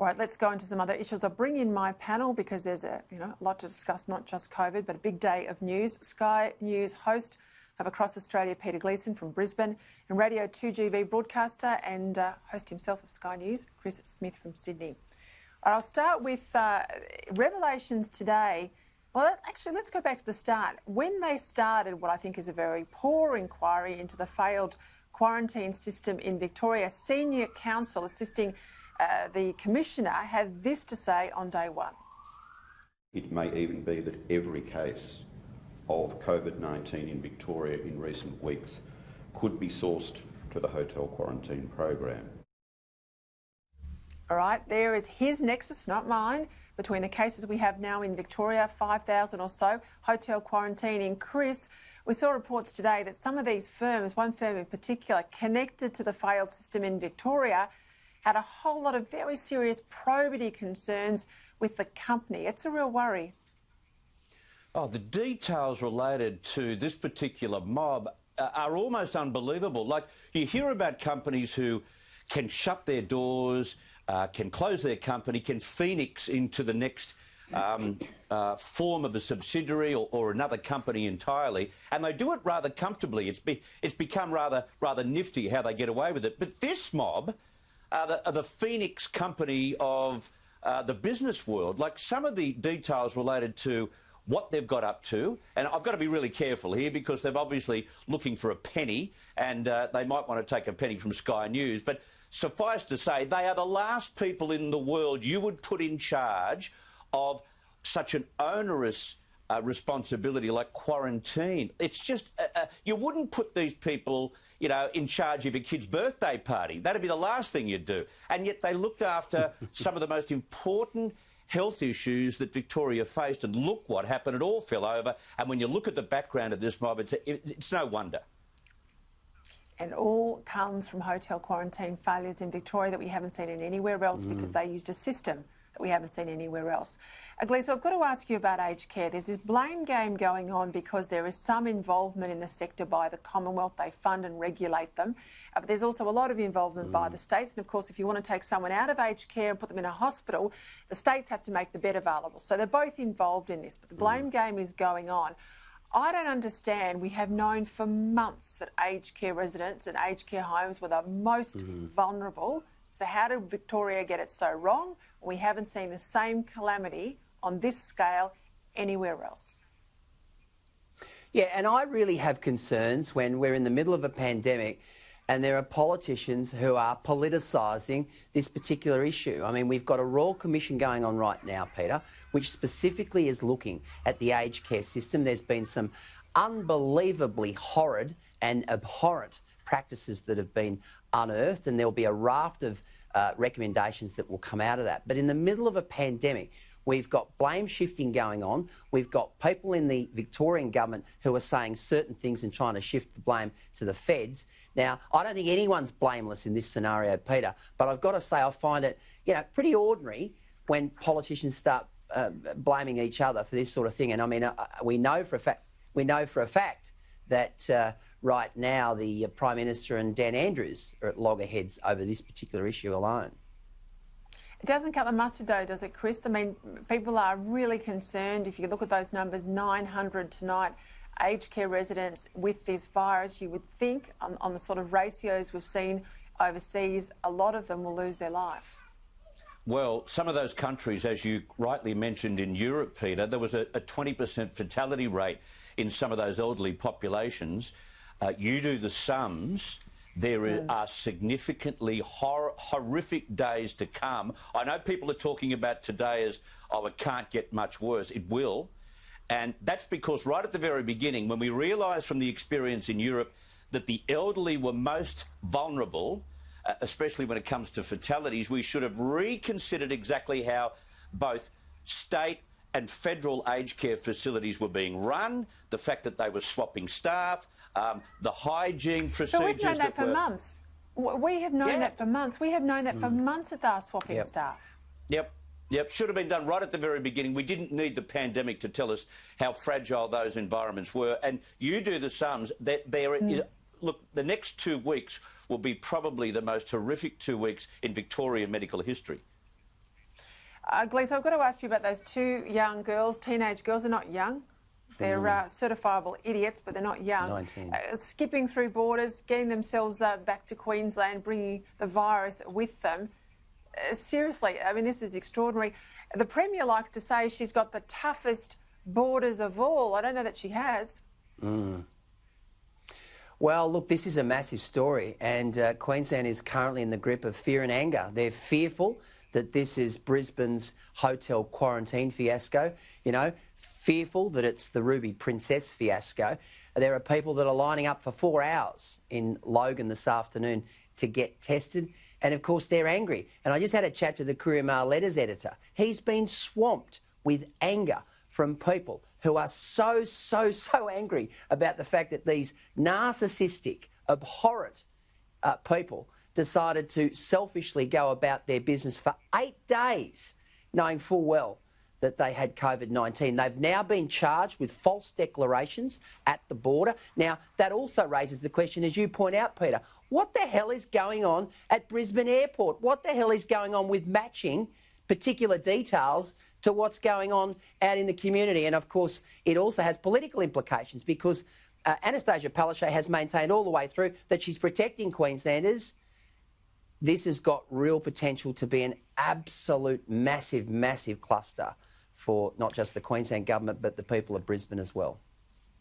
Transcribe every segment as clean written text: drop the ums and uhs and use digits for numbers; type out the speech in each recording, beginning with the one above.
All right, let's go into some other issues. I'll bring in my panel because there's a lot to discuss, not just COVID, but a big day of news. Sky News host of Across Australia, Peta Credlin from Brisbane, and Radio 2GB broadcaster and host himself of Sky News, Chris Smith from Sydney. All right, I'll start with revelations today. Well, actually, let's go back to the start. When they started what I think is a very poor inquiry into the failed quarantine system in Victoria, senior counsel assisting the Commissioner had this to say on day one. It may even be that every case of COVID-19 in Victoria in recent weeks could be sourced to the hotel quarantine program. All right, there is his nexus, not mine, between the cases we have now in Victoria, 5,000 or so, hotel quarantining. Chris, we saw reports today that some of these firms, one firm in particular, connected to the failed system in Victoria, had a whole lot of very serious probity concerns with the company. It's a real worry. Oh, the details related to this particular mob are almost unbelievable. Like, you hear about companies who can shut their doors, can close their company, can phoenix into the next form of a subsidiary or another company entirely, and they do it rather comfortably. It's become rather nifty how they get away with it. But this mob are the phoenix company of the business world. Like, some of the details related to what they've got up to, and I've got to be really careful here because they're obviously looking for a penny, and they might want to take a penny from Sky News, but suffice to say, they are the last people in the world you would put in charge of such an onerous responsibility like quarantine. It's just, you wouldn't put these people, in charge of a kid's birthday party. That'd be the last thing you'd do. And yet they looked after some of the most important health issues that Victoria faced, and look what happened. It all fell over. And when you look at the background of this mob, it's no wonder. And all comes from hotel quarantine failures in Victoria that we haven't seen in anywhere else because they used a system that we haven't seen anywhere else. Gleeson, I've got to ask you about aged care. There's this blame game going on because there is some involvement in the sector by the Commonwealth. They fund and regulate them. But there's also a lot of involvement by the states. And, of course, if you want to take someone out of aged care and put them in a hospital, the states have to make the bed available. So they're both involved in this. But the blame game is going on. I don't understand. We have known for months that aged care residents and aged care homes were the most vulnerable. So how did Victoria get it so wrong? We haven't seen the same calamity on this scale anywhere else. Yeah, and I really have concerns when we're in the middle of a pandemic and there are politicians who are politicising this particular issue. I mean, we've got a Royal Commission going on right now, Peter, which specifically is looking at the aged care system. There's been some unbelievably horrid and abhorrent practices that have been unearthed, and there'll be a raft of recommendations that will come out of that. But in the middle of a pandemic, we've got blame shifting going on. We've got people in the Victorian government who are saying certain things and trying to shift the blame to the feds. Now, I don't think anyone's blameless in this scenario, Peter, but I've got to say I find it, pretty ordinary when politicians start blaming each other for this sort of thing. And I mean, we know for a fact that right now the Prime Minister and Dan Andrews are at loggerheads over this particular issue alone. It doesn't cut the mustard though, does it, Chris? I mean, people are really concerned. If you look at those numbers, 900 tonight, aged care residents with this virus, you would think on the sort of ratios we've seen overseas, a lot of them will lose their life. Well, some of those countries, as you rightly mentioned in Europe, Peter, there was a 20% fatality rate in some of those elderly populations. You do the sums, there are significantly horrific days to come. I know people are talking about today as, oh, it can't get much worse. It will. And that's because right at the very beginning, when we realised from the experience in Europe that the elderly were most vulnerable, especially when it comes to fatalities, we should have reconsidered exactly how both state and federal aged care facilities were being run, the fact that they were swapping staff, the hygiene procedures. So we've known that for months. We have known that for months. We have known that for months that they are swapping staff. Yep. Should have been done right at the very beginning. We didn't need the pandemic to tell us how fragile those environments were. And you do the sums. Look, the next 2 weeks will be probably the most horrific 2 weeks in Victorian medical history. Glees, I've got to ask you about those two young girls, teenage girls. They're not young. They're certifiable idiots, but they're not young. 19. Skipping through borders, getting themselves back to Queensland, bringing the virus with them. Seriously, I mean, this is extraordinary. The Premier likes to say she's got the toughest borders of all. I don't know that she has. Well, look, this is a massive story, and Queensland is currently in the grip of fear and anger. They're fearful that this is Brisbane's hotel quarantine fiasco, you know, fearful that it's the Ruby Princess fiasco. There are people that are lining up for 4 hours in Logan this afternoon to get tested, and of course they're angry. And I just had a chat to the Courier Mail Letters editor. He's been swamped with anger from people who are so angry about the fact that these narcissistic, abhorrent people decided to selfishly go about their business for 8 days, knowing full well that they had COVID-19. They've now been charged with false declarations at the border. Now, that also raises the question, as you point out, Peter, what the hell is going on at Brisbane Airport? What the hell is going on with matching particular details to what's going on out in the community? And, of course, it also has political implications because Anastasia Palaszczuk has maintained all the way through that she's protecting Queenslanders. This has got real potential to be an absolute massive cluster for not just the Queensland government but the people of Brisbane as well.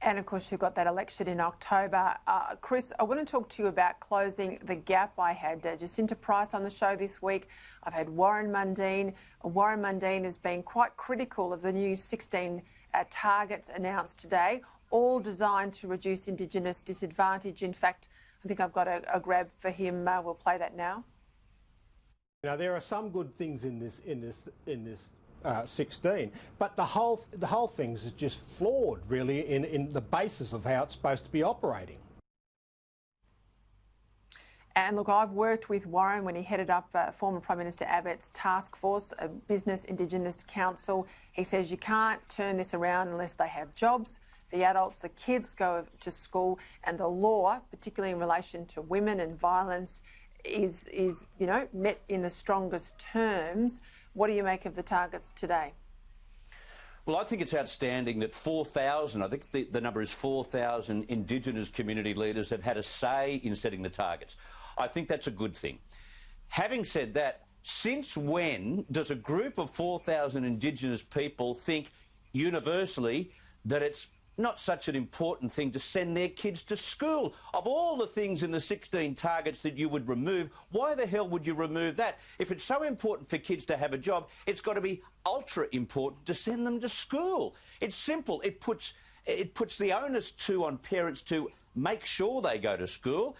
And of course you've got that election in October. Chris, I want to talk to you about closing the gap. I had Jacinta Price on the show this week. I've had Warren Mundine. Warren Mundine has been quite critical of the new 16 targets announced today, all designed to reduce Indigenous disadvantage. In fact, I think I've got a grab for him. We'll play that now. Now there are some good things in this 16, but the whole thing is just flawed, really, in the basis of how it's supposed to be operating. And look, I've worked with Warren when he headed up former Prime Minister Abbott's task force, a Business Indigenous Council. He says you can't turn this around unless they have jobs, the adults, the kids go to school, and the law, particularly in relation to women and violence, is you know, met in the strongest terms. What do you make of the targets today? Well, I think it's outstanding that 4,000, I think the number is 4,000 Indigenous community leaders have had a say in setting the targets. I think that's a good thing. Having said that, since when does a group of 4,000 Indigenous people think universally that it's not such an important thing to send their kids to school? Of all the things in the 16 targets that you would remove, why the hell would you remove that? If it's so important for kids to have a job, it's got to be ultra important to send them to school. It's simple. It puts the onus on parents to make sure they go to school,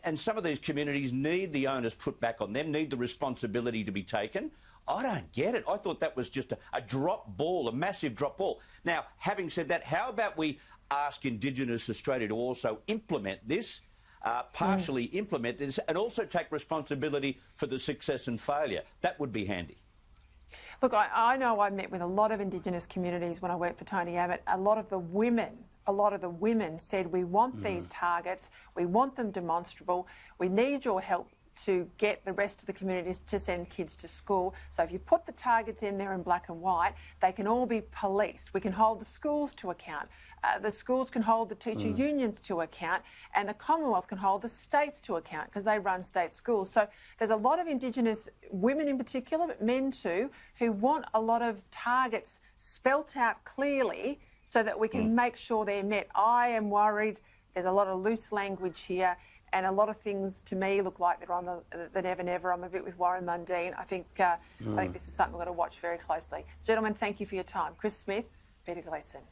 and some of these communities need the onus put back on them, need the responsibility to be taken. I don't get it. I thought that was just a drop ball, a massive drop ball. Now, having said that, how about we ask Indigenous Australia to also implement this, partially implement this, and also take responsibility for the success and failure? That would be handy. Look, I know I met with a lot of Indigenous communities when I worked for Tony Abbott. A lot of the women said, we want these targets, we want them demonstrable, we need your help to get the rest of the communities to send kids to school. So if you put the targets in there in black and white, they can all be policed. We can hold the schools to account. The schools can hold the teacher unions to account, and the Commonwealth can hold the states to account because they run state schools. So there's a lot of Indigenous women in particular, but men too, who want a lot of targets spelt out clearly so that we can make sure they're met. I am worried there's a lot of loose language here, and a lot of things to me look like they're on the never. I'm a bit with Warren Mundine. I think this is something we've got to watch very closely. Gentlemen, thank you for your time. Chris Smith, Peta Credlin.